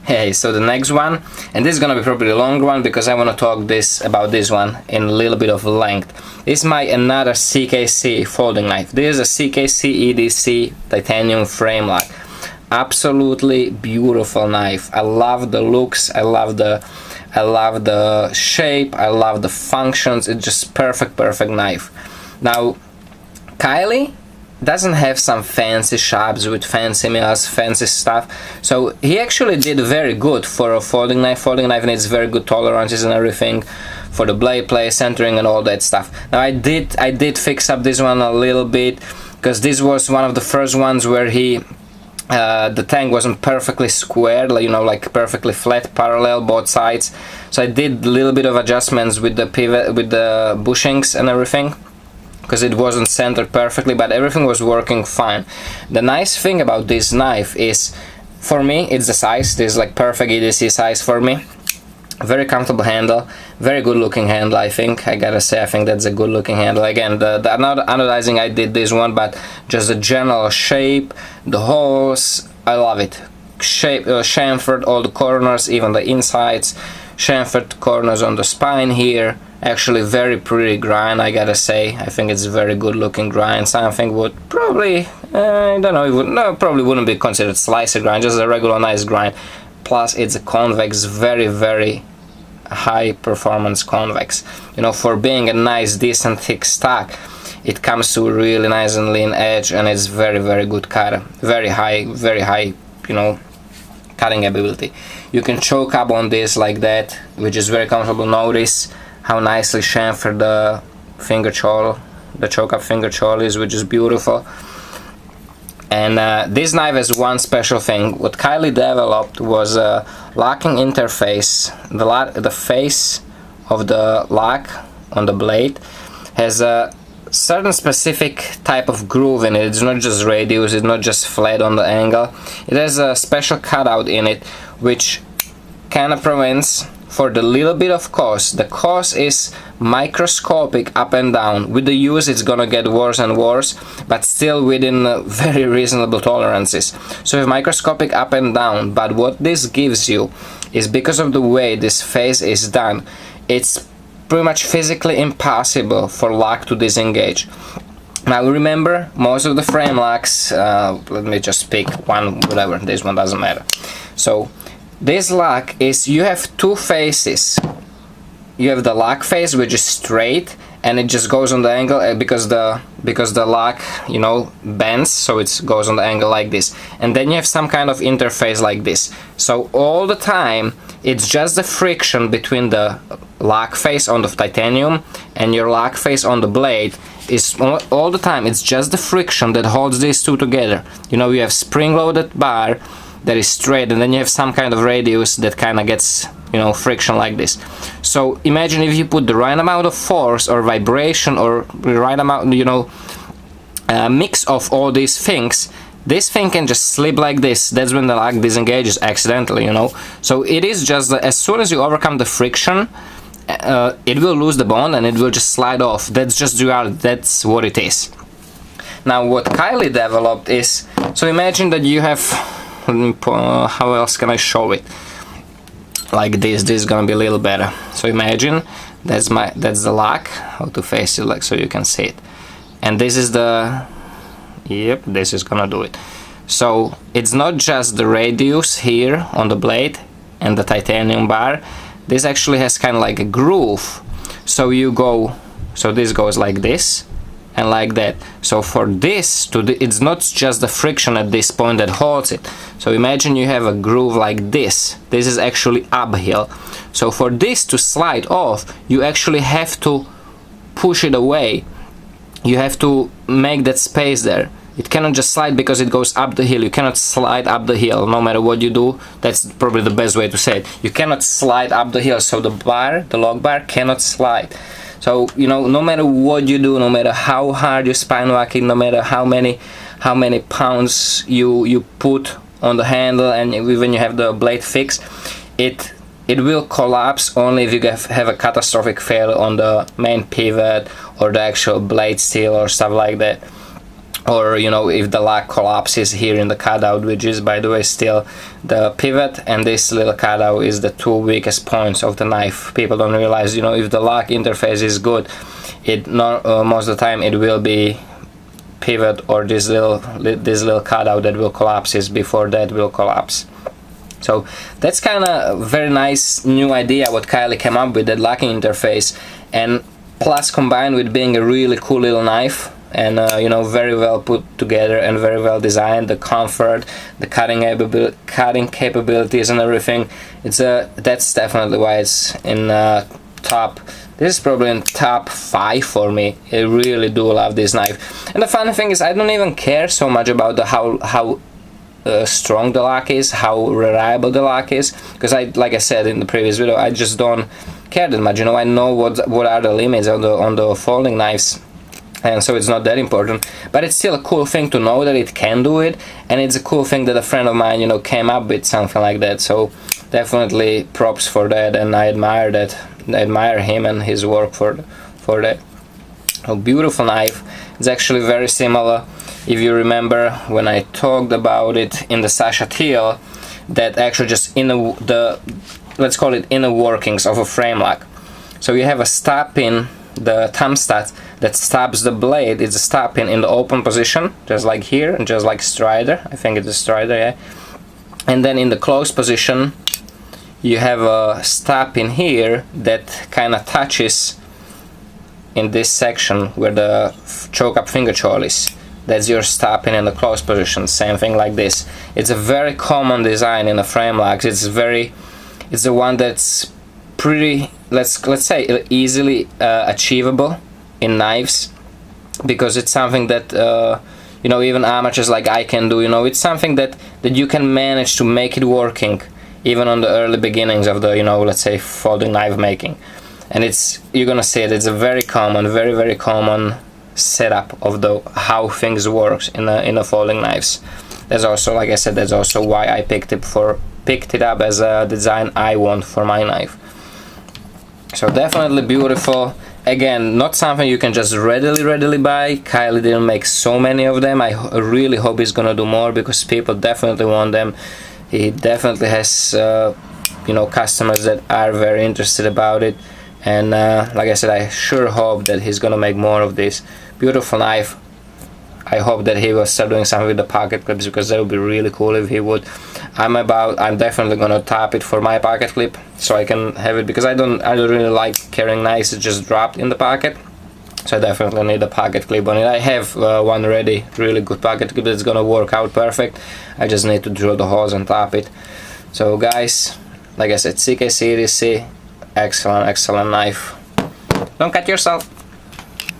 Hey, so the next one, and this is gonna be probably a longer one because I want to talk about this one in a little bit of length. This is my another CKC folding knife. This is a CKC EDC titanium frame lock. Absolutely beautiful knife. I love the looks, I love the shape, I love the functions. It's just perfect knife. Now Kylie doesn't have some fancy shops with fancy mills, fancy stuff, so he actually did very good for a folding knife. Folding knife needs very good tolerances and everything for the blade play, centering and all that stuff. Now I did fix up this one a little bit because this was one of the first ones where the tang wasn't perfectly squared, like, you know, like perfectly flat, parallel both sides. So I did a little bit of adjustments with the pivot, with the bushings and everything, because it wasn't centered perfectly, but everything was working fine. The nice thing about this knife is, for me, it's the size. This is like perfect EDC size for me. Very comfortable handle, very good looking handle. I gotta say, I think that's a good looking handle. Again, the anodizing, I did this one, but just the general shape, the holes, I love it. Shape, chamfered all the corners, even the insides, chamfered corners on the spine here. Actually very pretty grind, I gotta say. I think it's a very good looking grind. Something would probably, I don't know, probably wouldn't be considered slicer grind, just a regular nice grind. Plus it's a convex, very high performance convex. You know, for being a nice decent thick stock, it comes to a really nice and lean edge, and it's very good cut. Very high, you know, cutting ability. You can choke up on this like that, which is very comfortable. Notice how nicely chamfered the finger choil, the choke up finger choil is, which is beautiful. And this knife has one special thing. What Kylie developed was a locking interface. The face of the lock on the blade has a certain specific type of groove in it. It's not just radius, it's not just flat on the angle. It has a special cutout in it, which kind of prevents for the little bit of cost. The cost is microscopic up and down. With the use it's gonna get worse and worse, but still within very reasonable tolerances. So with microscopic up and down, but what this gives you is, because of the way this face is done, it's pretty much physically impossible for lock to disengage. Now remember, most of the frame locks, let me just pick one, whatever, this one doesn't matter. So this lock is, you have two faces. You have the lock face, which is straight and it just goes on the angle because the lock, you know, bends, so it goes on the angle like this. And then you have some kind of interface like this. So all the time it's just the friction between the lock face on the titanium and your lock face on the blade. Is all the time it's just the friction that holds these two together. You know, you have spring-loaded bar that is straight, and then you have some kind of radius that kind of gets, you know, friction like this. So imagine if you put the right amount of force or vibration or the right amount, you know, mix of all these things, this thing can just slip like this. That's when the lock disengages accidentally, you know. So it is just that as soon as you overcome the friction, it will lose the bond and it will just slide off. That's just reality. That's what it is. Now what Kylie developed is, so imagine that you have, how else can I show it? Like this is gonna be a little better. So imagine that's the lock, how to face it, like, so you can see it. And this is the, yep, this is gonna do it. So it's not just the radius here on the blade and the titanium bar. This actually has kind of like a groove. So you go, so this goes like this and like that. So for this it's not just the friction at this point that holds it. So imagine you have a groove like this. This is actually uphill. So for this to slide off, you actually have to push it away. You have to make that space there. It cannot just slide because it goes up the hill. You cannot slide up the hill no matter what you do. That's probably the best way to say it. You cannot slide up the hill, so the bar, the lock bar, cannot slide. So, you know, no matter what you do, no matter how hard you spine lock it, no matter how many pounds you put on the handle, and when you have the blade fixed, it will collapse only if you have a catastrophic failure on the main pivot or the actual blade steel or stuff like that. or you know, if the lock collapses here in the cutout, which is by the way still the pivot, and this little cutout is the two weakest points of the knife. People don't realize, you know, if the lock interface is good, it not most of the time it will be pivot or this little cutout that will collapse before that will collapse. So that's kind of very nice new idea what Kylie came up with, that locking interface, and plus combined with being a really cool little knife, and you know, very well put together and very well designed. The comfort, the cutting capabilities and everything, it's that's definitely why it's in top. This is probably in top 5 for me. I really do love this knife. And the funny thing is, I don't even care so much about the how strong the lock is, how reliable the lock is, because like I said in the previous video, I just don't care that much. You know, I know what are the limits on the folding knives, and so it's not that important. But it's still a cool thing to know that it can do it, and it's a cool thing that a friend of mine, you know, came up with something like that. So definitely props for that, and I admire that. I admire him and his work for that. A beautiful knife. It's actually very similar, if you remember when I talked about it in the Sasha Teal, that actually just in the let's call it inner workings of a frame lock. So you have a stop pin, the thumb stud that stops the blade. It's a stop pin in the open position, just like here, and just like Strider. I think it's a Strider, yeah. And then in the closed position, you have a stop pin here that kind of touches in this section where the choke up finger choil is. That's your stop pin in the closed position. Same thing like this. It's a very common design in the frame locks. It's the one that's pretty, let's say, easily achievable in knives, because it's something that you know, even amateurs like I can do. You know, it's something that you can manage to make it working even on the early beginnings of the, you know, let's say, folding knife making. And you're gonna see it. It's a very common setup of how things works in the folding knives. That's also, like I said, that's also why I picked it up as a design I want for my knife. So definitely beautiful. Again, not something you can just readily buy. Kylie didn't make so many of them. I really hope he's gonna do more, because people definitely want them. He definitely has you know, customers that are very interested about it, and like I said, I sure hope that he's gonna make more of this beautiful knife. I hope that he will start doing something with the pocket clips, because that would be really cool if he would. I'm definitely gonna top it for my pocket clip, so I can have it, because I don't really like carrying knives that just dropped in the pocket. So I definitely need a pocket clip on it. I have one ready, really good pocket clip that's gonna work out perfect. I just need to drill the holes and top it. So guys, like I said, CKC EDC, excellent knife. Don't cut yourself.